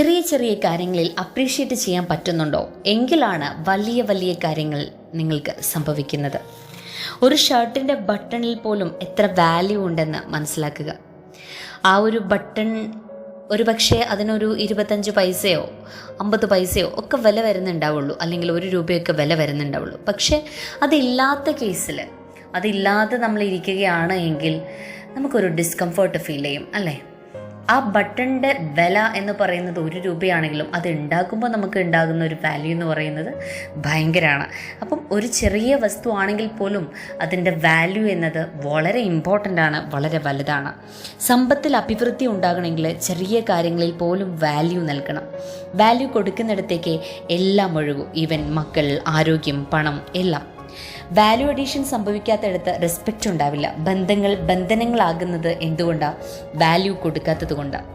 ചെറിയ ചെറിയ കാര്യങ്ങളിൽ അപ്രീഷിയേറ്റ് ചെയ്യാൻ പറ്റുന്നുണ്ടോ എങ്കിലാണ് വലിയ വലിയ കാര്യങ്ങൾ നിങ്ങൾക്ക് സംഭവിക്കുന്നത്. ഒരു ഷർട്ടിൻ്റെ ബട്ടണിൽ പോലും എത്ര വാല്യൂ ഉണ്ടെന്ന് മനസ്സിലാക്കുക. ആ ഒരു ബട്ടൺ ഒരു പക്ഷേ അതിനൊരു 25 പൈസയോ 50 പൈസയോ ഒക്കെ വില വരുന്നുണ്ടാവുള്ളൂ, അല്ലെങ്കിൽ 1 രൂപയൊക്കെ വില വരുന്നുണ്ടാവുള്ളൂ. പക്ഷേ അതില്ലാത്ത കേസിൽ, അതില്ലാതെ നമ്മൾ ഇരിക്കുകയാണ് എങ്കിൽ നമുക്കൊരു ഡിസ്കംഫർട്ട് ഫീൽ ചെയ്യും അല്ലേ. ആ ബട്ടണിൻ്റെ വില എന്ന് പറയുന്നത് 1 രൂപയാണെങ്കിലും അത് ഉണ്ടാക്കുമ്പോൾ നമുക്ക് ഉണ്ടാകുന്ന ഒരു വാല്യൂ എന്ന് പറയുന്നത് ഭയങ്കരമാണ്. അപ്പം ഒരു ചെറിയ വസ്തു ആണെങ്കിൽ പോലും അതിൻ്റെ വാല്യൂ എന്നത് വളരെ ഇമ്പോർട്ടൻ്റ് ആണ്, വളരെ വലുതാണ്. സമ്പത്തിൽ അഭിവൃദ്ധി ഉണ്ടാകണമെങ്കിൽ ചെറിയ കാര്യങ്ങളിൽ പോലും വാല്യൂ നൽകണം. വാല്യൂ കൊടുക്കുന്നിടത്തേക്ക് എല്ലാം ഒഴുകും, ഈവൻ മക്കൾ, ആരോഗ്യം, പണം എല്ലാം. വാല്യൂ അഡീഷൻ സംഭവിക്കാത്തടത്ത് റെസ്പെക്റ്റ് ഉണ്ടാവില്ല. ബന്ധങ്ങൾ ബന്ധനങ്ങളാകുന്നത് എന്തുകൊണ്ടാണ്? വാല്യൂ കൊടുക്കാത്തത് കൊണ്ടാണ്.